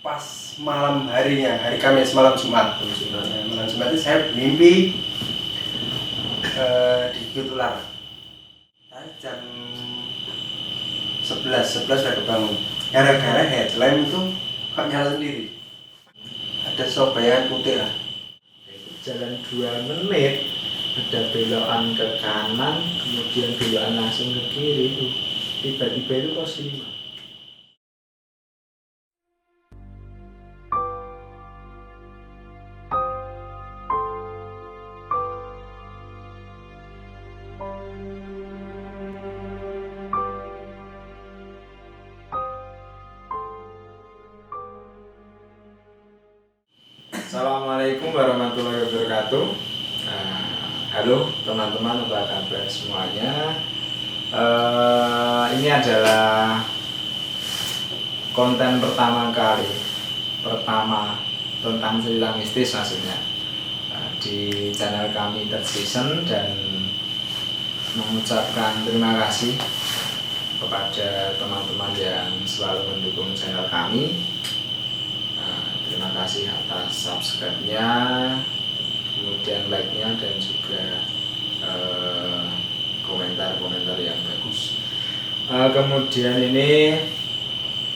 pas malam harinya, hari Kamis, malam Jumat. Malam Jumat itu saya mimpi digigit ular. Saya jam 11 sudah kebangun. Gara-gara headlamp itu kok nyala sendiri. Ada sobayan putih lah. Jalan 2 menit, ada belokan ke kanan, kemudian belokan langsung ke kiri. Tiba-tiba itu pos 5. Assalamualaikum warahmatullahi wabarakatuh. Halo teman-teman, apa kabar semuanya? Ini adalah konten pertama tentang cerita mistis maksudnya di channel kami Third Season, dan mengucapkan terima kasih kepada teman-teman yang selalu mendukung channel kami. Terima kasih atas subscribe-nya, kemudian like-nya, dan juga komentar-komentar yang bagus. Kemudian ini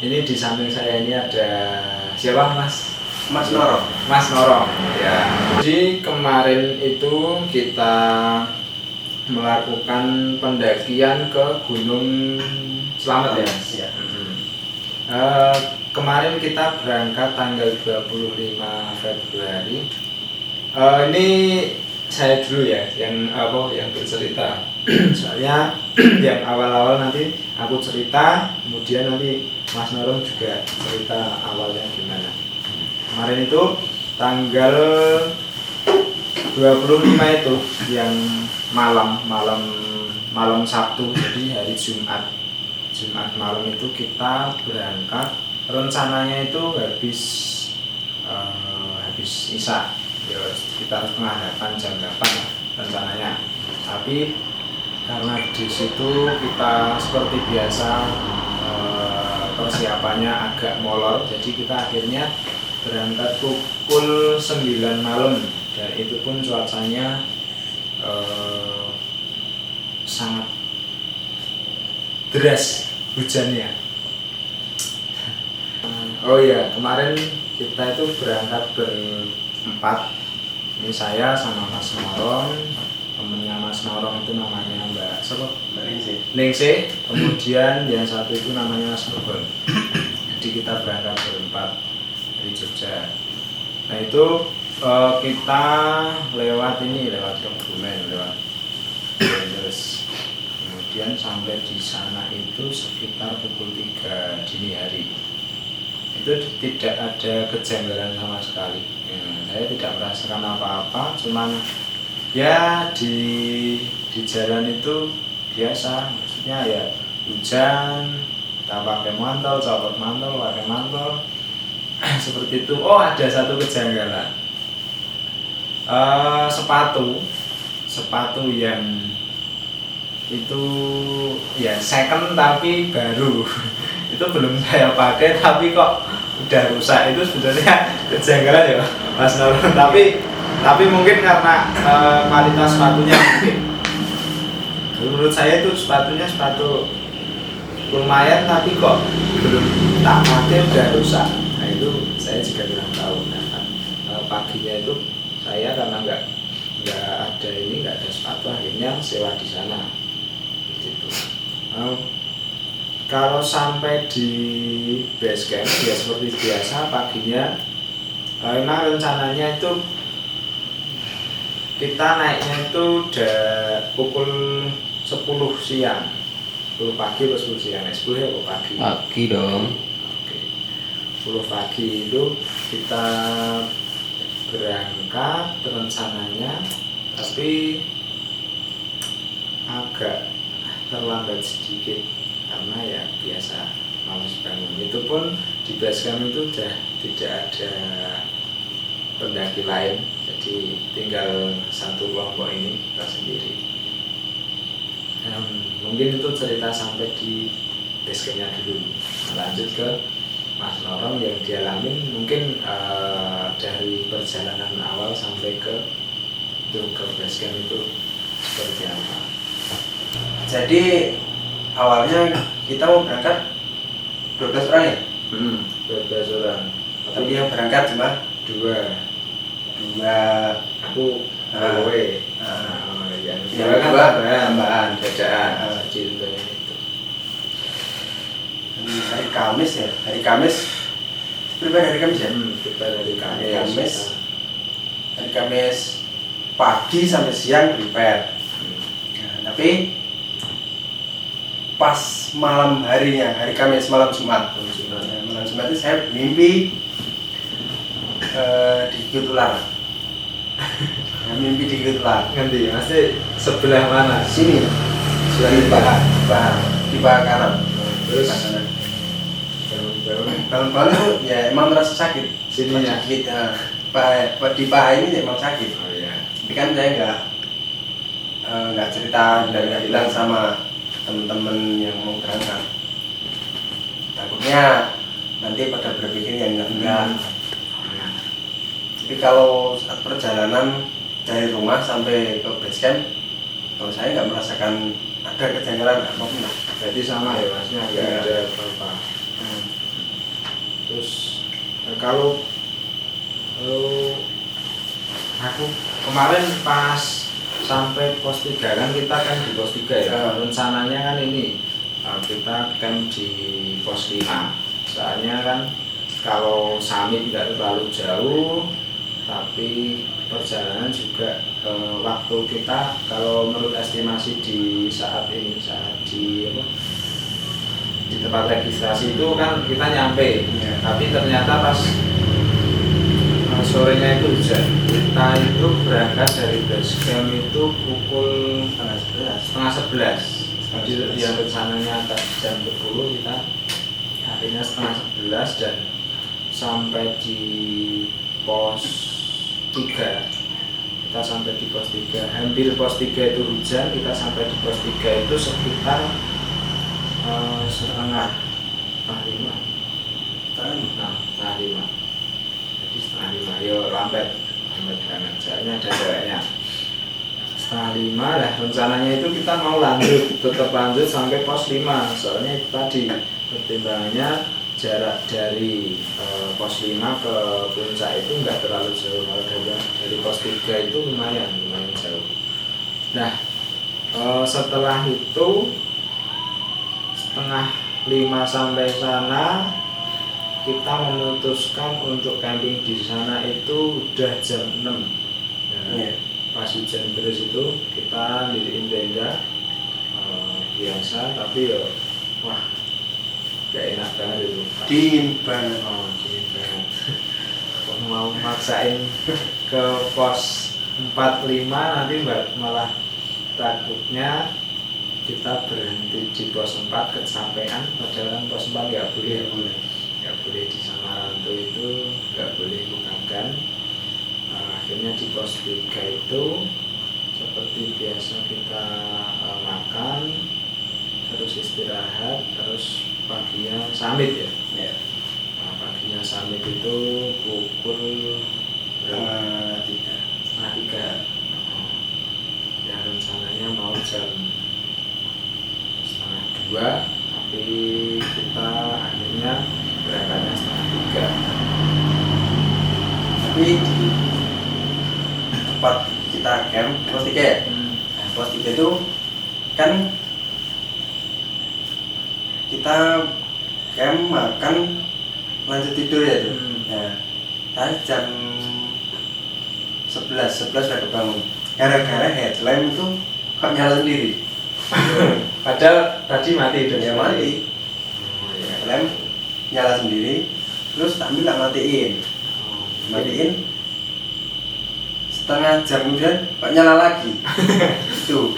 di samping saya ini ada siapa, Mas? Mas Noro. Mas Noro. Ya. Jadi kemarin itu kita melakukan pendakian ke Gunung Slamet ya. Iya. Kemarin kita berangkat tanggal 25 Februari. Ini saya dulu ya yang bercerita. Soalnya yang awal-awal nanti aku cerita, kemudian nanti Mas Norong juga cerita awalnya gimana. Kemarin itu tanggal 25 itu yang malam Sabtu, jadi hari Jumat malam itu kita berangkat. Rencananya itu habis Isya ya, sekitar setengah 8, jam 8 lah rencananya. Tapi karena di situ kita seperti biasa persiapannya agak molor, jadi kita akhirnya berangkat pukul 9 malam, dan itu pun cuacanya sangat deras hujannya. Oh iya, kemarin kita itu berangkat berempat. Ini saya sama Mas Norong, temennya Mas Norong itu namanya Mbak Ningsih. Kemudian yang satu itu namanya Mas Nurban. Jadi kita berangkat berempat dari Jogja. Nah itu kita lewat Kebumen, lewat Brebes. Kemudian sampai di sana itu sekitar pukul 3 dini hari. Itu tidak ada kejanggalan sama sekali. Saya tidak merasakan apa-apa, cuman ya di jalan itu biasa, maksudnya ya hujan, kita pakai mantel, copot mantel, pakai mantel, seperti itu. Oh, ada satu kejanggalan, sepatu yang itu ya second tapi baru. Itu belum saya pakai tapi kok udah rusak. Itu sebenarnya kejanggalan ya Mas Norong, tapi mungkin karena kualitas sepatunya mungkin. Menurut saya itu sepatu lumayan, tapi kok belum tak pakai udah rusak. Nah itu saya juga kurang tahu. Nah, paginya itu saya karena nggak ada sepatu, akhirnya sewa di sana gitu. Kalau sampai di base camp ya seperti biasa paginya, memang rencananya itu kita naiknya itu udah pukul 10 siang, 10 pagi atau 10 siang, 10 ya atau pagi? Pagi dong. Oke. 10 pagi itu kita berangkat rencananya, tapi agak terlambat sedikit karena ya biasa malas bangun. Itu pun di base camp itu udah tidak ada pendaki lain, jadi tinggal satu kelompok ini kita sendiri. Mungkin itu cerita sampai di base campnya dulu. Lanjut ke Mas Norong yang dialamin mungkin dari perjalanan awal sampai ke base camp itu seperti apa? Jadi awalnya kita mau berangkat 12 orang ya? 12 orang. Tapi yang berangkat cuma dua dua aku kowe. Yang dua kan tambahan dadaan. itu. Hari Kamis ya? Hari Kamis prepare hari Kamis ya? Prepare hari Hari Kamis. Hari Kamis pagi sampai siang prepare. Nah, tapi pas malam harinya, hari Kamis malam Jumat. Malam Jumat itu saya mimpi digigit ular. Mimpi digigit ular. Nanti masih sebelah mana? Sini. Di paha kanan. Terus bangun-bangun tuh ya emang merasa sakit. Sininya. Sakit. Di paha ini emang sakit. Oh iya. Tapi kan saya nggak cerita dan nggak bilang sama teman-teman yang mau berangkat. Takutnya nanti pada berpikir yang enggak. Tapi kalau saat perjalanan dari rumah sampai ke base camp, kalau saya nggak merasakan ada kejanggalan apapun lah. Jadi sama ya masnya, nggak Iya. ada apa-apa. Terus kalau aku kemarin pas sampai pos 3 kan kita kan di pos 3 ya. Rencananya kan ini kita camp di pos 5. Soalnya kan kalau Sami tidak terlalu jauh, tapi perjalanan juga waktu kita kalau menurut estimasi di saat ini di tempat registrasi itu kan kita nyampe, tapi ternyata pas sorenya itu hujan. Kita itu berangkat dari base camp itu pukul setengah 11. Jadi yang rencananya jam 10 kita akhirnya setengah 11 dan sampai di pos 3. Kita sampai di pos 3, hampir pos 3 itu hujan. Kita sampai di pos 3 itu sekitar setengah 5. Jadi setengah 5, yo lambat banget. Soalnya ada ceweknya. Setengah 5 lah rencananya itu kita mau tetap lanjut sampai pos 5. Soalnya itu tadi pertimbangannya jarak dari pos 5 ke puncak itu enggak terlalu jauh. Kalau dari pos 3 itu lumayan jauh. Nah, setelah itu setengah 5 sampai sana kita memutuskan untuk camping di sana itu udah jam 6. Nah, pas hujan terus itu kita diriin tenda biasa, tapi ya wah gak enak banget itu. Dingin banget. Dingin banget. Mau maksain ke pos 45 nanti malah takutnya kita berhenti di pos 4 kesampaian, padahal pos 4 nggak boleh di Samarantu itu nggak boleh bukan. Akhirnya di pos 3 itu seperti biasa kita makan, terus istirahat, terus paginya summit ya. Nah, paginya summit itu pukul Setengah 3. Ya rencananya mau jam setengah 2, tapi kita akhirnya berangkatnya setengah 3. Tapi di tempat kita camp pos 3 ya? Nah, pos 3 itu kan kita camp makan lanjut tidur ya tuh. Nah, saya jam 11 udah kebangun. Gara-gara headlamp itu kok nyala sendiri. Padahal tadi mati udah Ya mati. Headlamp nyala sendiri, terus tak ambil tak matiin. Matiin setengah jam kemudian kok nyala lagi. Tuh.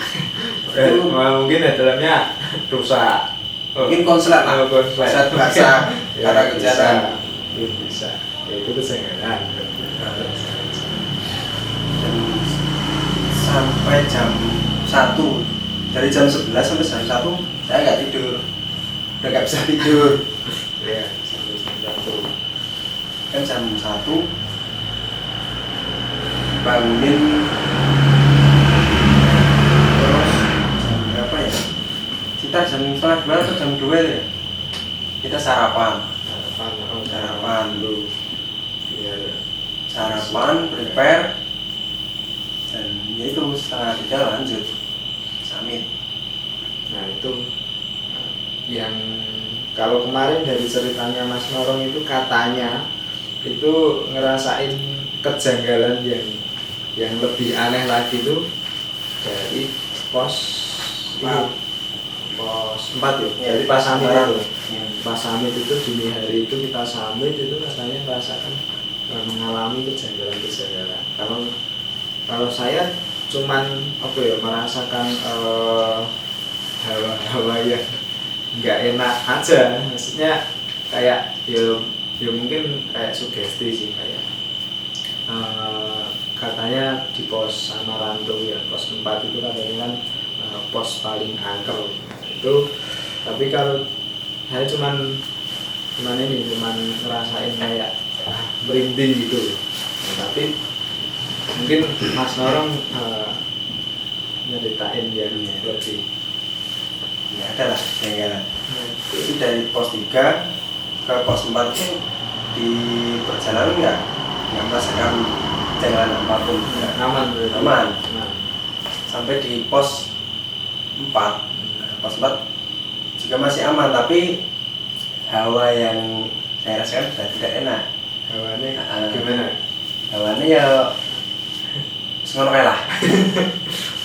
Mungkin headlampnya rusak. Mungkin konslet lah. Konslet basah karena kejadian. Bisa. Ya itu kesengaja. Dan sampai jam 1, dari jam 11 sampai jam 1 saya nggak tidur, udah nggak bisa tidur. Ya, sampai jam jam 1 bangunin, terus jam berapa ya, sekitar jam 1:30 atau jam 2 ya, kita sarapan dulu. Iya. sarapan, prepare, dan ya itu 2:30 lanjut summit. Nah itu yang kalau kemarin dari ceritanya Mas Norong itu katanya itu ngerasain kejanggalan yang lebih aneh lagi itu dari pos Empat. pos 4 ya, Ya, dari pas summit itu. Ya. Pas summit itu dini hari itu kita summit itu katanya merasakan mengalami kejanggalan-kejanggalan. Kalau saya cuman apa ya, merasakan hawa-hawa yang nggak enak aja, maksudnya kayak ya mungkin kayak sugesti sih, kayak katanya di pos Samarantu ya, pos 4 itu katanya kan pos paling angker. Nah, itu tapi kalau saya cuman ngerasain kayak merinding gitu. Nah, tapi mungkin Mas Norong nyeritain yang lebih. Ya ada lah kejanggalan. Itu dari pos 3 ke pos 4 itu di perjalanan nggak merasakan kejanggalan apapun. Aman berarti. Aman. Nah, Sampai di pos 4, pos 4 juga masih aman, tapi hawa yang saya rasakan sudah tidak enak. hawanya gimana? Hawanya ya semono kae lah.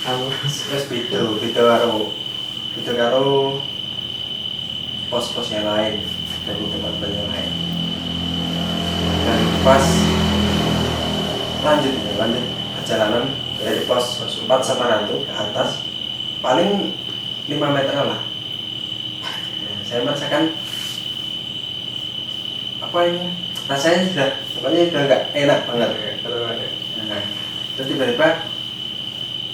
Terus Beda karo pos-pos yang lain dari tempat yang lain. Dan pas lanjut perjalanan dari pos 4 Samarantu ke atas paling 5 meter lah. Nah, saya merasakan apa ini, rasanya pokoknya sudah nggak enak banget. Nah, terus tiba-tiba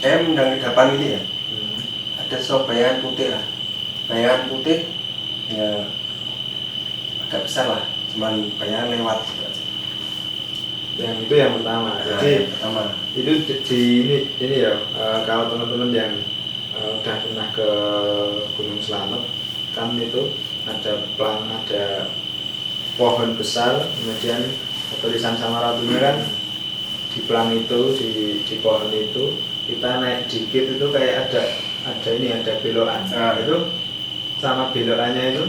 saya mendengar depan gitu ya, ada sosok bayangan putih lah, bayangan putih ya agak besar lah, cuman bayangan lewat gitu aja. Yang itu yang pertama. Jadi yang pertama itu di ini ya, kalau teman-teman yang udah pernah ke Gunung Slamet kan itu ada pohon besar, kemudian tulisan Samarantunya kan di plang itu, di pohon itu kita naik dikit itu kayak ada belokan. Nah, itu sama belokannya itu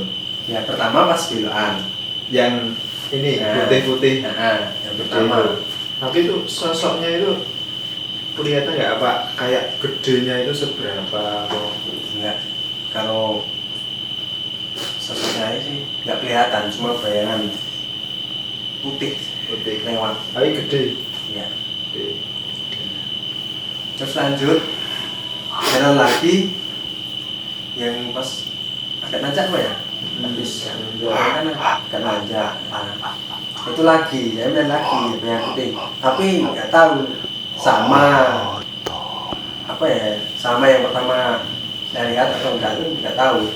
ya pertama pas belokan yang ini putih-putih. Yang pertama. Tapi itu sosoknya itu kelihatan nggak, apa kayak gedenya itu seberapa? Enggak, kalau sosoknya sih nggak kelihatan, cuma bayangan putih lewat. Tapi gede. Ya. Gede. Terus lanjut jalan lagi yang pas agak nanjak apa ya? Habis kan agak nanjak. Nah, itu lagi, saya melihat lagi bayangan putih. Tapi nggak tahu sama apa ya, sama yang pertama saya lihat atau enggak, itu nggak tahu.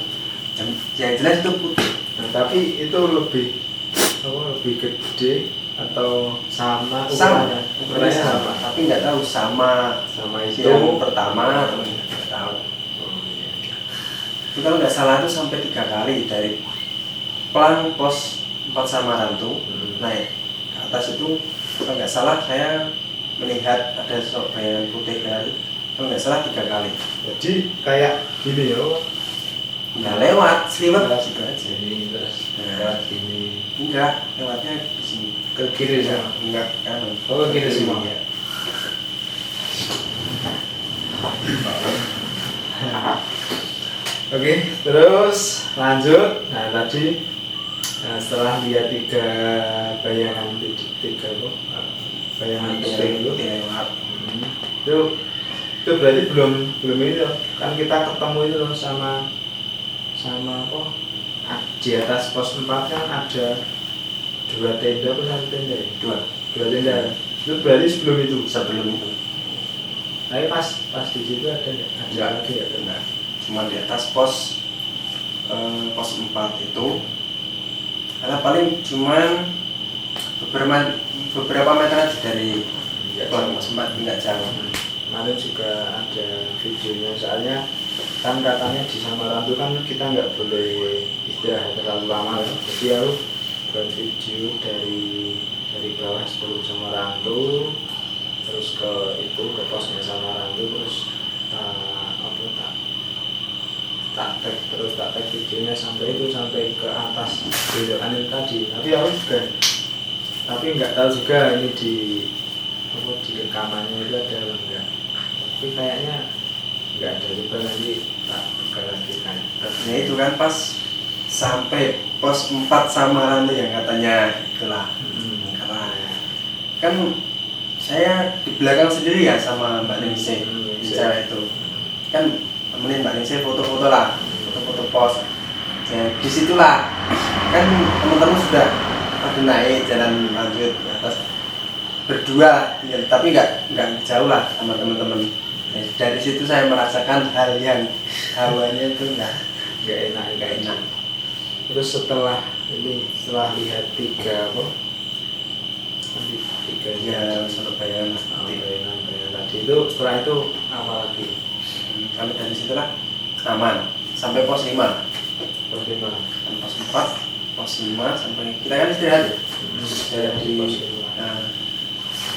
Yang jelas itu putih. Nah, tapi itu lebih gede atau sama ukurannya sama, tapi nggak tahu sama itu yang pertama atau nggak tahu. Itu kalau nggak salah itu sampai 3 kali dari plang pos 4 Samarantu naik ke atas itu, kalau nggak salah saya melihat ada sosok bayangan putih dari, kalau nggak salah 3 kali. Jadi kayak gini ya, nggak lewat, seliwat gitu aja. Ini terus Nah, gini enggak, lewatnya di sini. ke kiri ya. Enggak, kanan. Oh, ke kiri semua. Iya. Oke, terus lanjut. Nah tadi setelah lihat tiga bayangan bayangan itu, lewat. itu berarti belum ini loh. Kan kita ketemu itu loh sama apa? Di atas pos 4 kan ada 2 tenda atau 1 tenda ya? 2 tenda. Itu berarti sebelum itu. Tapi pas di situ ada nggak? Ada lagi ya? Enggak. Cuma di atas pos 4 itu, karena paling cuman beberapa meter aja dari Nggak pohon jauh. sempat nggak jauh. Kemarin juga ada videonya, soalnya kan katanya di Samarang itu kan kita nggak boleh istirahat terlalu lama ya. Jadi aku buat video dari bawah sebelum Samarang tuh, terus ke posnya Samarang tuh, terus tak tag videonya sampai ke atas belokan itu tadi. Tapi aku juga nggak tahu juga ini di rekamannya itu ada atau enggak. Tapi kayaknya nggak ada juga, nanti tak buka lagi kan. Ya itu kan pas sampai pos 4 Samaran tuh yang katanya itulah. Karena kan saya di belakang sendiri ya sama Mbak Ningsih di cewek itu. Kan temenin Mbak Ningsih foto-foto lah, foto-foto pos. Ya disitulah kan teman-teman sudah pada naik jalan lanjut ke atas berdua ya, tapi nggak jauh lah sama teman-teman. Ya, dari situ saya merasakan hal yang hawanya itu nggak enak. Terus setelah lihat tiga Ya Surabaya bayangan tadi itu, setelah itu apa lagi? Kami dari situlah aman sampai pos 5. Pos 5. Pos 4, pos 5 sampai kita kan istirahat ya. Saya di pos 5. Nah,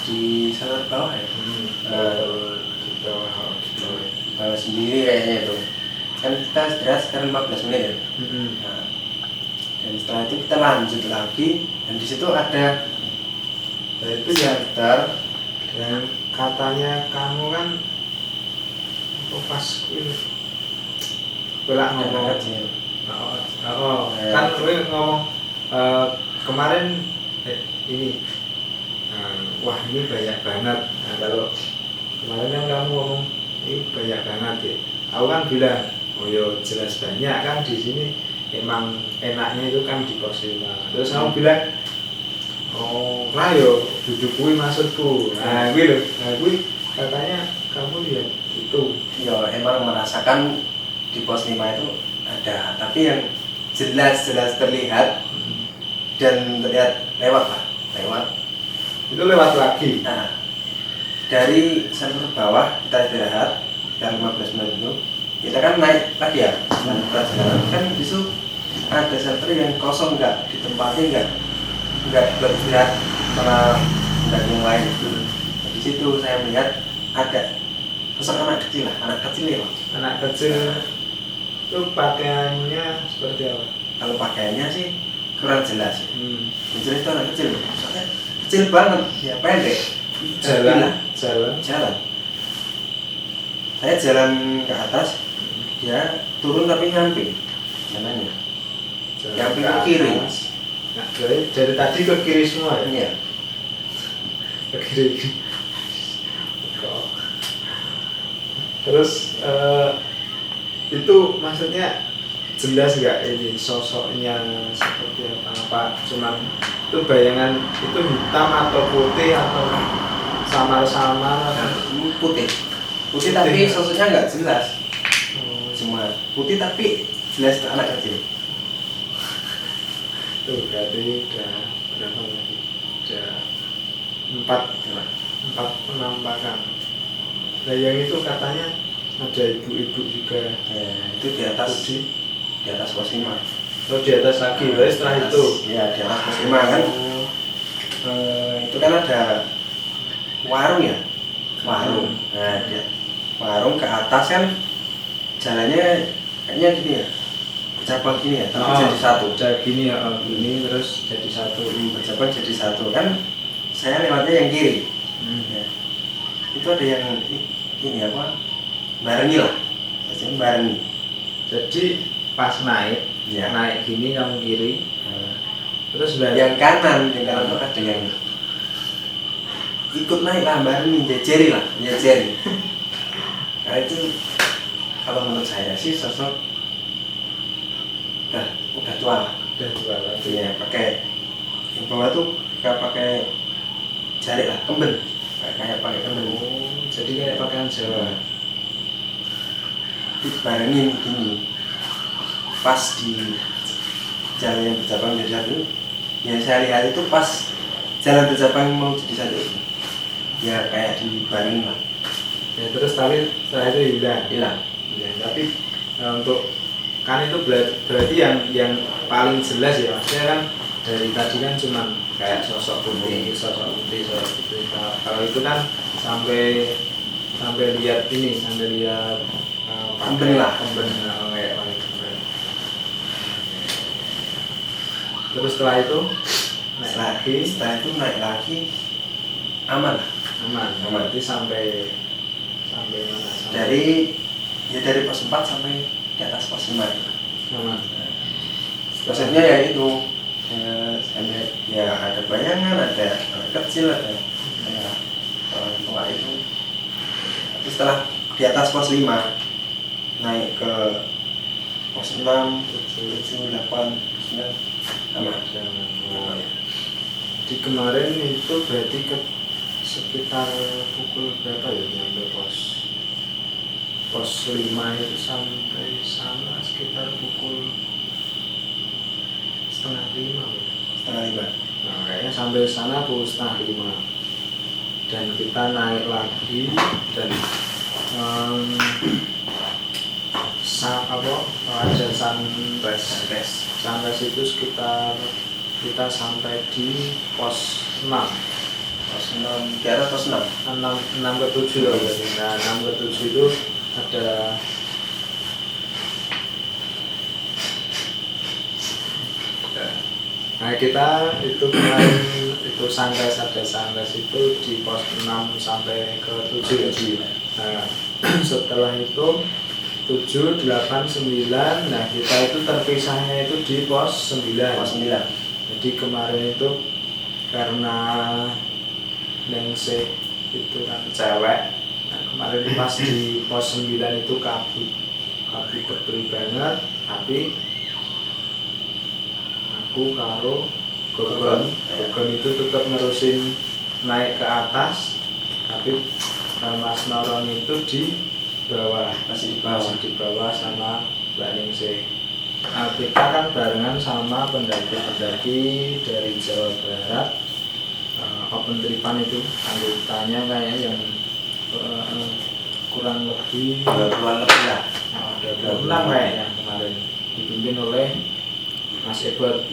di salah bawah ya. Di bawah Bawah sendiri kayaknya itu. Kan kita istirahat sekarang 14 menit ya. Nah, dan setelah itu kita lanjut lagi dan di situ ada itu shelter. Dan katanya kamu kan pas belak ngomong kecil. Kan gue ngomong kemarin ini wah ini banyak banget. Nah, kalau kemarin kan kamu ngomong ini banyak banget ya, aku kan bilang oh yo jelas banyak kan, di sini emang enaknya itu kan di pos 5. Terus kamu bilang oh rayo duduk kuwi maksudku. Nah gue katanya kamu lihat itu Ya emang merasakan di pos 5 itu ada, tapi yang jelas terlihat dan terlihat lewat itu lewat lagi. Nah, dari shelter bawah kita istirahat sekitar 15 menit itu kita kan naik lagi ya, lanjut perjalanan kan disitu ada shelter yang kosong, nggak ditempati, nggak buat istirahat karena nggak yang lain. Nah, di situ saya melihat ada sosok anak kecil ya Pak. Anak kecil itu pakaiannya seperti apa? Kalau pakaiannya sih kurang jelas ya. Yang jelas itu anak kecil, soalnya kecil banget, ya pendek. Jalan. Saya jalan ke atas, dia turun tapi nyamping jalannya. Nyamping ke kiri. Nah, dari tadi ke kiri semua ya? Iya. Ke kiri. Terus itu maksudnya jelas nggak ini sosoknya seperti apa? Cuman itu bayangan itu hitam atau putih atau samar-samar? Putih tapi sosoknya nggak jelas. Cuma putih tapi jelas anak kecil. Tuh berarti udah berapa lagi? Udah 4 penampakan. Nah yang itu katanya ada ibu-ibu juga. Ya, itu di atas pos 5. Oh di atas lagi, berarti setelah itu? Ya di atas pos 5 kan. Itu kan ada warung ya, warung. Nah dia warung ke atas kan jalannya kayaknya gini ya, bercabang gini ya, tapi jadi satu. Gini ya, gini terus jadi satu. Bercabang jadi satu kan. Saya lewatnya yang kiri. Ya. Itu ada yang ini apa? Barengi lah, barengi. Jadi pas naik gini kamu kiri, terus yang kanan tuh ada yang ikut naik lah, barengi, jejeri. Karena itu kalau menurut saya sih sosok udah tua lah. Iya, pakai yang bawah tuh nggak pakai jari lah, kemben. Kayak pakai kemben. Jadi kayak pakaian Jawa. Dibarengin gini. Pas di jalan yang bercabang jadi satu, yang saya lihat itu pas jalan tercapang mau jadi satu itu ya kayak di Bandung lah. Ya terus tapi setelah itu hilang. Hilang. Ya, tapi untuk kan itu berarti yang paling jelas ya maksudnya kan dari tadi kan cuma kayak sosok putih. Kalau itu kan sampai lihat ini, sampai lihat Kemben lah. Kayak paling kemben. Terus setelah itu naik setelah itu naik lagi aman lah. aman. Berarti sampai mana? Dari pos 4 sampai di atas pos 5 itu. aman. Maksudnya ya itu ya ada bayangan, ada anak kecil, ada orang tua itu. Tapi setelah di atas pos 5 naik ke pos 6, 7, 8, 9 aman. Di kemarin itu berarti ke sekitar pukul berapa ya nyampe pos 5 itu sampai sana sekitar pukul setengah 5. Nah kayaknya sampai sana pukul setengah 5 dan kita naik lagi dan ada sunrise itu sekitar kita sampai di pos 6 di atas pos 6 6 ke 7 loh berarti. Nah 6 ke 7 itu ada nah kita itu kemarin itu sunrise itu di pos 6 sampai ke 7 ya. Nah setelah itu 7, 8, 9, nah kita itu terpisahnya itu di pos 9. Jadi kemarin itu karena Ningsih itu kan cewek, nah kemarin pas di pos 9 itu kabut gede banget, tapi aku karo Gogon itu tetap nerusin naik ke atas, tapi Mas Noron itu di bawah, masih di bawah sama Mbak Ningsih. Nah, kita kan barengan sama pendaki-pendaki dari Jawa Barat, open tripan itu anggotanya kayaknya yang kurang lebih 20-an lebih lah. 26 kayaknya kemarin, dipimpin oleh Mas Ebert.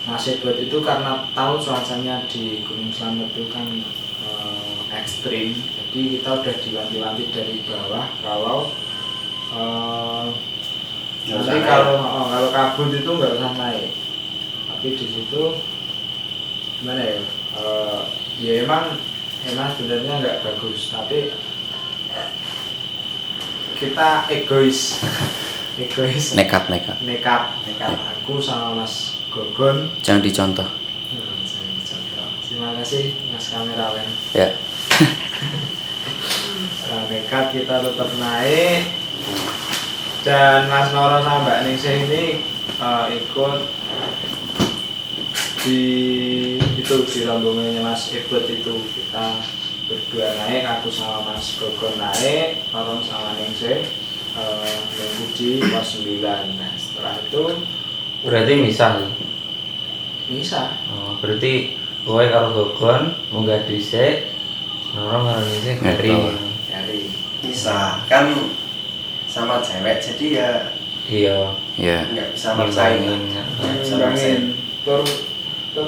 Mas Ebert itu karena tahu cuacanya di Gunung Slamet itu kan ekstrim, jadi kita udah diwanti-wanti dari bawah kalau nanti kalau kabut itu nggak usah naik. Tapi di situ gimana ya? Ya emang sebenarnya nggak bagus, tapi kita egois. Nekat. Aku sama Mas Gogon. Jangan dicontoh. Terima kasih Mas kameramen. Ya. Nekat kita tetap naik dan Mas Noro sama Mbak Ningsih ini ikut di rombongannya Mas Ebert itu. Kita berdua naik, aku sama Mas Gogon naik, Noro sama Ningsih nunggu di pos 9. Nah setelah itu berarti misah. Oh, berarti kowe karo Gogon munggah dhisik, Noro karo Ningsih nyari. Bisa kan sama cewek jadi ya Iya. nggak bisa maksain. Tur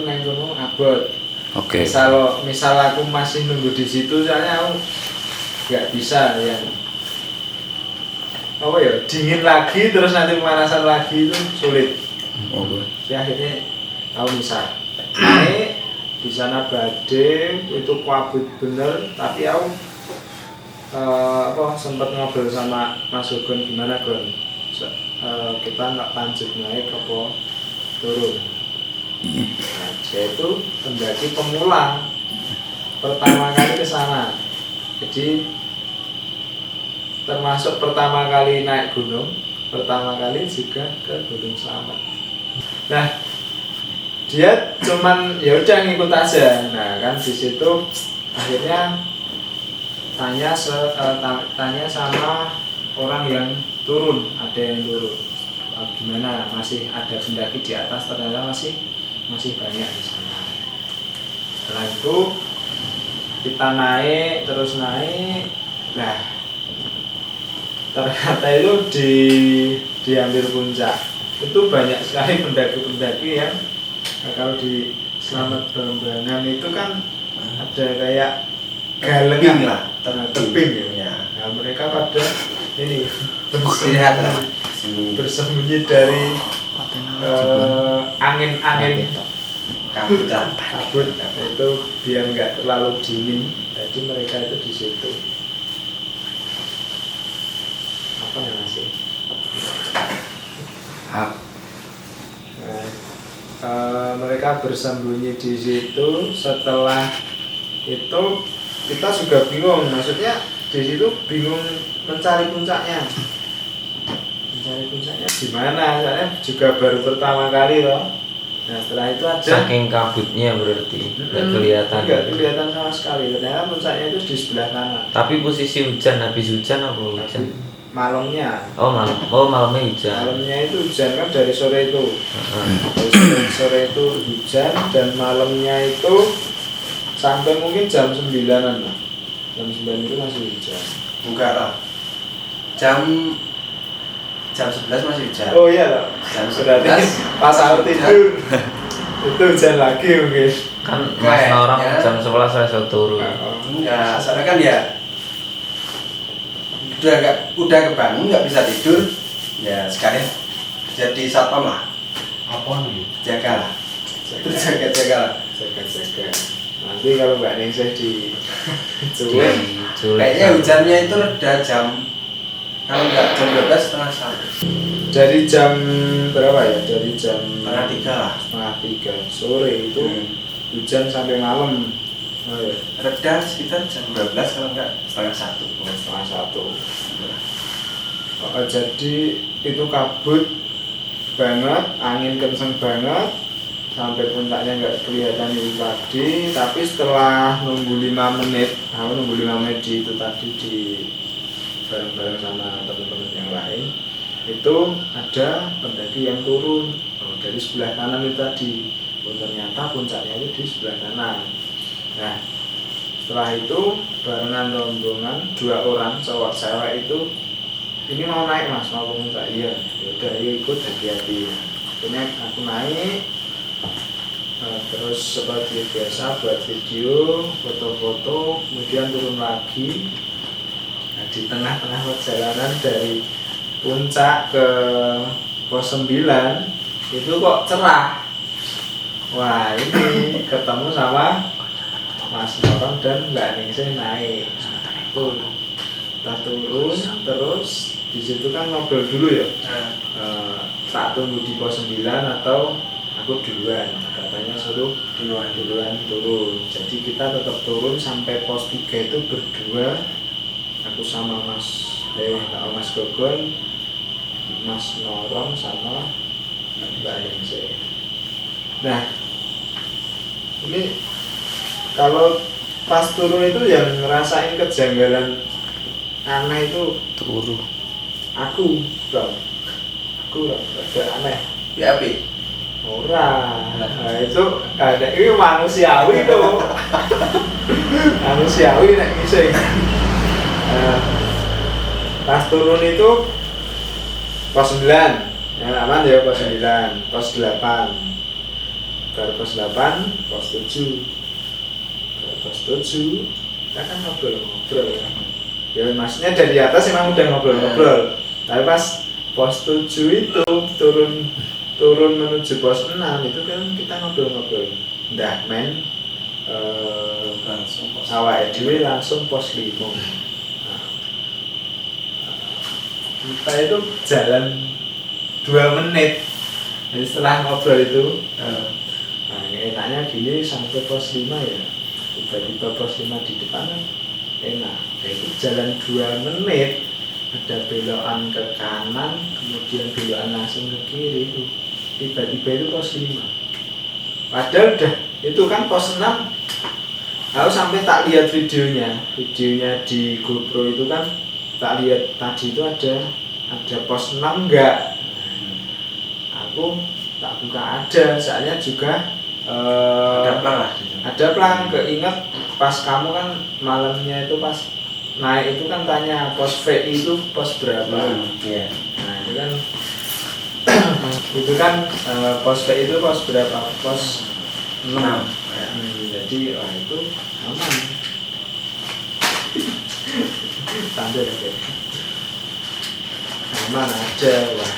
neng kono abot. Oke. Misal aku masih nunggu di situ, soalnya aku nggak bisa ya. Apa ya, dingin lagi terus nanti pemanasan lagi itu sulit. Jadi akhirnya aku bisa naik di sana badai itu kabut bener, tapi aku sempat ngobrol sama Mas Gogon, gimana Gon? Kita nggak lanjut naik apa turun? Nah, saya itu pendaki pemula pertama kali ke sana, jadi termasuk pertama kali naik gunung, pertama kali juga ke Gunung Slamet. Nah, dia cuman ya udah ngikut aja. Nah kan di situ akhirnya tanya sama orang yang turun, ada yang turun. Gimana, masih ada pendaki di atas? Ternyata masih masih banyak di sana. Setelah itu kita naik terus naik, nah ternyata itu di hampir puncak itu banyak sekali pendaki-pendaki yang kalau di Selamat Belambangan itu kan ada kayak Tebing galengan lah, tebing ya. ya. Nah, mereka pada ini Istirahat lah. bersembunyi dari angin-angin Kabut lah. kabut itu biar nggak terlalu dingin, jadi mereka itu di situ. Apa ya Mas? Nah, mereka bersembunyi di situ. Setelah itu kita juga bingung, maksudnya di situ bingung mencari puncaknya. Mencari puncaknya di mana? Soalnya juga baru pertama kali loh. Nah setelah itu ada Saking kabutnya berarti nggak kelihatan. Nggak kelihatan sama sekali. Ternyata puncaknya itu di sebelah kanan. Tapi posisi hujan, habis hujan apa hujan? Malamnya. Malamnya hujan. Malamnya itu hujan kan dari sore itu. Dari sore itu hujan dan malamnya itu sampai mungkin jam 9-an lah. Jam 9 itu masih hujan. Enggak lah. Jam 11 masih hujan. Oh iya loh. Jam Berarti 11 pas aku tidur itu hujan lagi mungkin. Kan Mas Kayaknya- orang jam 11 saya turun. Enggak, soalnya kan ya udah kebangun nggak bisa tidur, ya sekalian jadi satpam lah, Apa nih? jaga lah, terus jaga lah. Jaga-jaga. Nanti kalau Mbak Ningsih di cuek, Kayaknya hujannya itu reda jam, kalau nggak jam 12:30 dari jam berapa ya? Dari jam 2:30 lah. 2:30 sore itu hujan sampai malam. Oh, ya. Reda sekitar jam 12 kalau nggak 12:30. 1:30. Jadi itu kabut banget, angin kenceng banget, sampai puncaknya nggak kelihatan itu tadi. Tapi setelah nunggu 5 menit, aku nunggu 5 menit di itu tadi di bareng-bareng sama teman-teman yang lain, itu ada pendaki yang turun dari sebelah kanan itu tadi. Ternyata puncaknya itu di sebelah kanan. Nah, setelah itu barengan rombongan 2 orang cowok cewek itu, ini mau naik Mas, mau ke puncak. Iya, yaudah ayo ikut, hati-hati. Akhirnya aku naik, terus seperti biasa buat video, foto-foto, kemudian turun lagi. Nah, di tengah-tengah perjalanan dari puncak ke pos 9 itu kok cerah. Wah, ini ketemu sama Mas Norong dan Mbak Ningsih naik. Kita turun terus di situ kan ngobrol dulu ya. Tak tunggu di pos 9 atau aku duluan. Katanya suruh duluan turun. Jadi kita tetap turun sampai pos 3 itu berdua. Aku sama Mas Gogon, Mas Norong sama Mbak Ningsih. Nah, ini kalau pas turun itu yang ngerasain kejanggalan aneh itu Turu. aku agak aneh. Ya api. Ora, nah, itu ada ini manusiawi tuh. Manusiawi nek ngising. Pas turun itu pos 9. Yang aman ya pos 9, pos 8. Baru pos 8, pos 7. Pos 7 kita kan ngobrol ya. Ya maksudnya dari atas emang udah ngobrol. Tapi pas pos 7 itu turun menuju pos 6 itu kan kita ngobrol. Ndah men Langsung pos. awake dhewe langsung pos 5. Nah, kita itu jalan 2 menit. Jadi setelah ngobrol itu nah enaknya gini sampai pos 5 ya. Tiba-tiba pos 5 di depan kan enak. Nah, itu jalan 2 menit, ada belokan ke kanan, kemudian belokan langsung ke kiri itu. Tiba-tiba itu pos 5. Padahal udah itu kan pos 6. Aku sampai tak lihat videonya di GoPro itu kan tak lihat tadi itu ada pos 6 enggak. Aku tak buka ada, soalnya juga Ada plan lah. ada plan. Keinget pas kamu kan malamnya itu pas naik itu kan tanya pos VI itu pos berapa. Iya. Nah itu kan itu kan pos VI itu pos berapa, pos 6. Jadi wah itu aman. Tanda ya, aman aja. Wah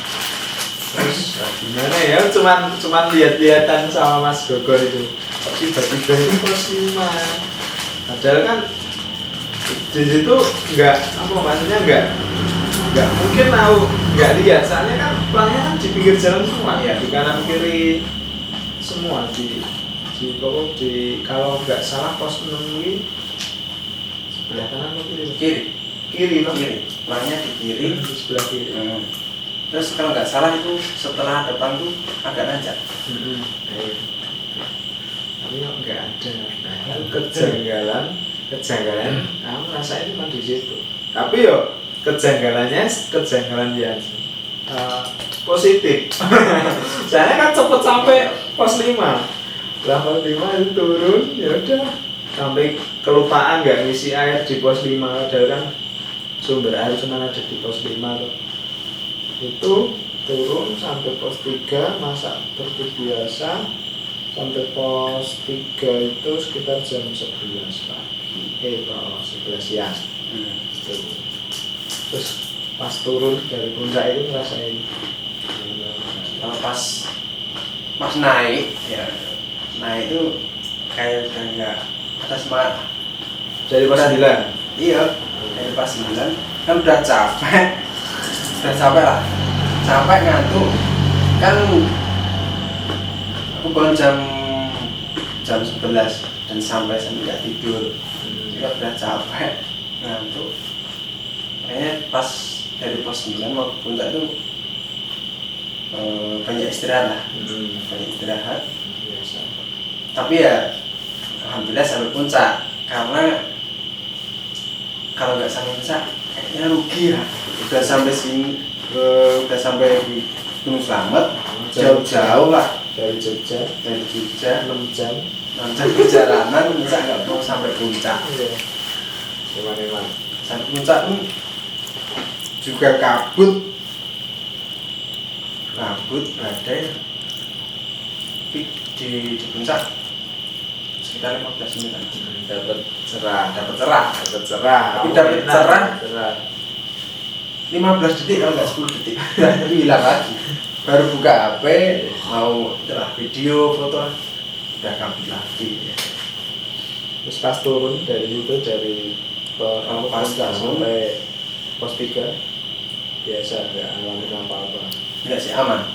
terus gimana ya, cuman lihat-lihatan sama Mas Gogor itu tiba-tiba itu pos 5. Padahal kan di situ nggak apa, maksudnya nggak mungkin tahu, nggak lihat, soalnya kan plannya kan di pinggir jalan semua, Iya. di kanan kiri semua, di kalau nggak salah pos 6 ini sebelah kanan atau kiri? Kiri loh. Kiri. Plannya di kiri. Di sebelah kiri. Terus kalau nggak salah itu setelah depan tuh agak nanjak. Tapi kok nggak ada. Nah, itu kejanggalan. Kamu rasain cuma di situ. Tapi yo kejanggalan yang positif. Soalnya kan cepet sampai pos 5. Lah pos 5 itu turun, ya udah sampai kelupaan nggak ngisi air di pos 5. Padahal kan sumber air cuma ada di pos 5 tuh. Itu turun sampai pos 3, masak seperti biasa. Sampai pos 3 itu sekitar jam 11 pagi, 11 siang. Terus pas turun dari puncak itu ngerasain Pas naik ya, naik itu kayak udah nggak ada semangat. dari pos 9. Iya, dari pas 9 kan udah capek lah, capek ngantuk kan. Aku bangun jam 11 dan sampai nggak tidur, juga udah capek ngantuk. Kayaknya pas dari pos 9 mau ke puncak itu banyak istirahat lah, banyak istirahat. Biasa. Tapi ya alhamdulillah sampai puncak, karena kalau nggak sampai puncak kayaknya rugi ya. Udah sampai sini, udah sampai di Gunung Slamet, jauh-jauh lah Dari Jogja 6 jam. Perjalanan, bisa nggak mau sampai puncak. Iya. Gimana? Sampai puncak pun juga kabut badai. Tapi di puncak sekitar 15 menit Dapat cerah. Tapi dapat cerah 15 detik kalau nggak 10 detik udah hilang lagi. Baru buka HP mau itulah video foto udah kabut lagi ya. Terus pas turun dari situ, dari pas sampai pos 3 biasa, nggak ngalamin apa-apa. Enggak sih, aman.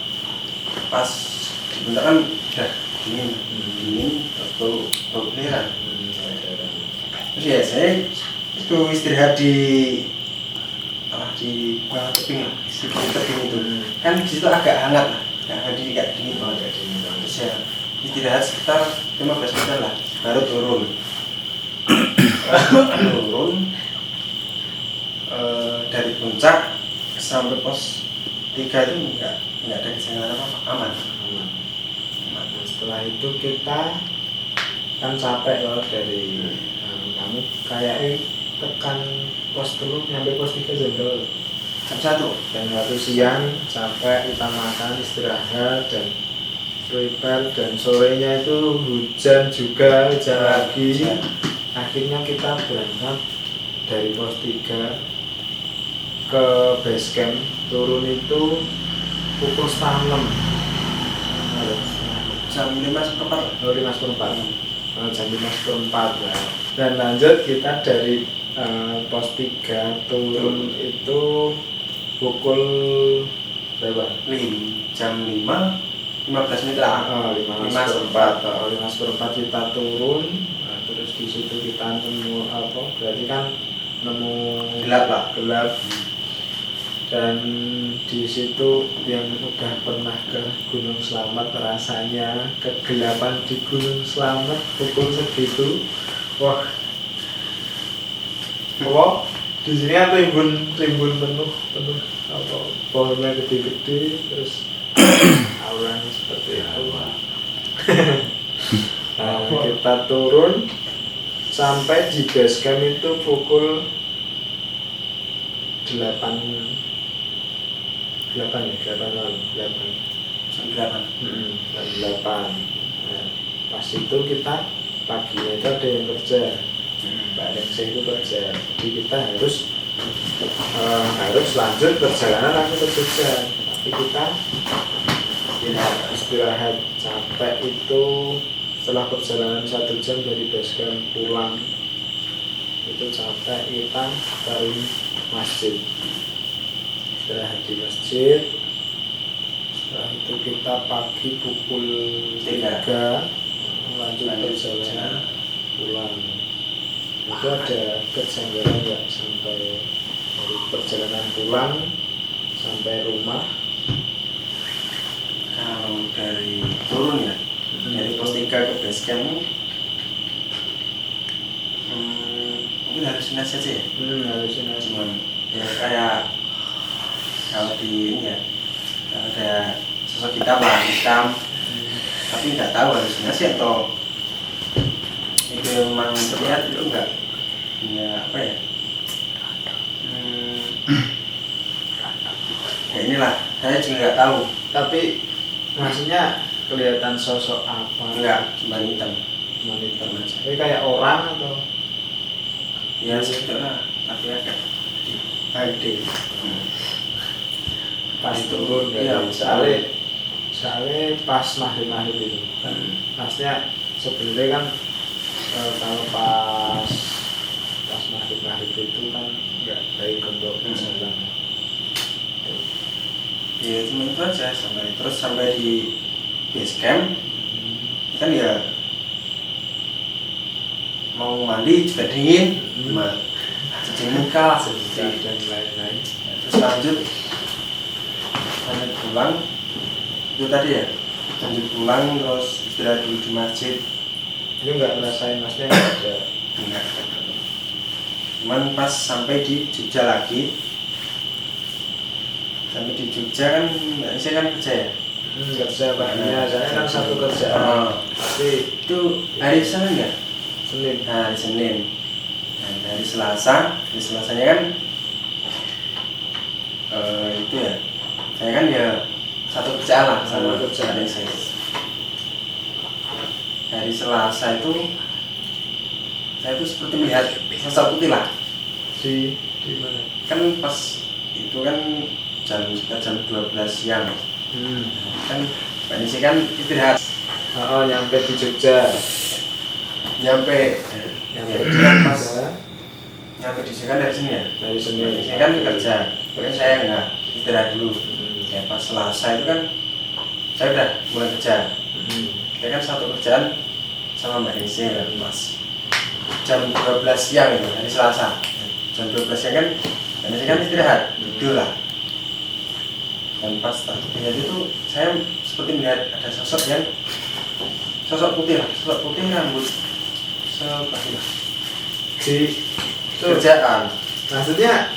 Pas di puncak kan udah dingin terus bau belerang. Terus ya saya itu istirahat di bawah tebing lah, di tebing itu kan di situ agak hangat lah, agak dingin banget. Terus ya istirahat sekitar 15 menit lah, baru turun. Dari puncak sampai pos 3 itu enggak ada kejanggalan apa, aman. Setelah itu kita kan capek loh dari kamu kayaknya tekan pos 3 nyampe pos 3 jam berapa? Jam 1 siang, capek, kita makan, istirahat dan prepare, dan sorenya itu hujan lagi. Akhirnya kita berangkat dari pos 3 ke base camp. Turun itu pukul 5:30. jam 5:04. Jam 5:04 ya. Dan lanjut kita dari pos 3 turun itu pukul berapa? Jam 5:15 menit lah. 5:04 kita turun. Nah, terus di situ kita nemu apa? Berarti kan nemu gelap. Dan di situ yang udah pernah ke Gunung Slamet, rasanya kegelapan di Gunung Slamet pukul segitu, wah di sini kan rimbun penuh apa, pohonnya gede-gede, terus auranya seperti itu. Nah, kita turun sampai di base camp itu pukul 8 ya, 8 malam, 8. Jam 8. Jam 8. Nah, pas itu kita paginya itu ada yang kerja. Mbak Rengse itu kerja. Jadi kita harus lanjut perjalanan langsung ke Jogja. Tapi kita istirahat capek itu setelah perjalanan 1 jam dari base camp pulang itu capek, kita dari masjid istirahat di masjid. Setelah itu kita pagi pukul 3 lanjut perjalanan pulang. Itu ada kejanggalan nggak sampai dari perjalanan pulang sampai rumah? Kalau dari turun ya, dari pos 3 ke base camp mungkin halusinasi aja ya. Halusinasi. Cuman ya kayak kalau di ini ya, ada sosok hitam lah, hitam, tapi nggak tahu halusinasi atau itu memang terlihat itu enggak ya, apa ya, ya inilah, saya juga nggak tahu. Tapi maksudnya kelihatan sosok apa? Enggak, cuma hitam. Cuma hitam aja. Ini kayak orang atau? Ya segitu lah, tapi agak gede. Pas turun ya, soalnya pas maghrib itu kan, maksudnya sebenarnya kan kalau pas maghrib itu kan nggak baik untuk jalan. Ya cuma itu aja, sampai di base camp kan ya mau mandi juga dingin, cuma cuci muka, Dan lain-lain. terus lanjut pulang itu tadi ya, lanjut pulang terus istirahat dulu di masjid. Ini nggak ngerasain, maksudnya nggak ada. Enggak. Cuman pas sampai di Jogja lagi, sampai di Jogja kan saya kan kerja ya. Kerja paginya, saya kan satu kerjaan. Tapi Itu hari Senin ya? Senin. Nah, hari Senin. Nah, hari Selasanya kan itu ya. Saya kan ya satu kerjaan lah sama kerjaan adik saya. Hari Selasa itu saya tuh seperti melihat sosok putih lah. Di mana? Kan pas itu kan jam 12 siang. Kan Mbak Nisi kan istirahat. Oh, nyampe di Jogja. Nyampe pas nyampe di sini kan dari sini ya. Dari Senin. Saya kan kerja, pokoknya saya enggak istirahat dulu. Ya pas Selasa itu kan saya udah mulai kerja. Saya kan satu kerjaan sama Mbak Nisi kan pas jam 12 siang itu hari Selasa. Jam 12 siang kan Mbak Nisi kan istirahat, tidur lah. Dan pas terlihat itu saya seperti melihat ada sosok putih rambut seperti lah. Di Kerjaan. maksudnya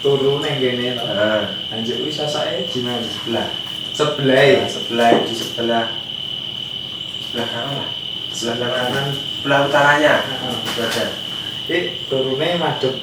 turun yang gini loh. Nah, Lanjut wis sosoknya di mana? sebelah Sebelah. sebelah kanan lah, Sebelah kanan. sebelah utaranya. Heeh. Itu aja. Turunnya madep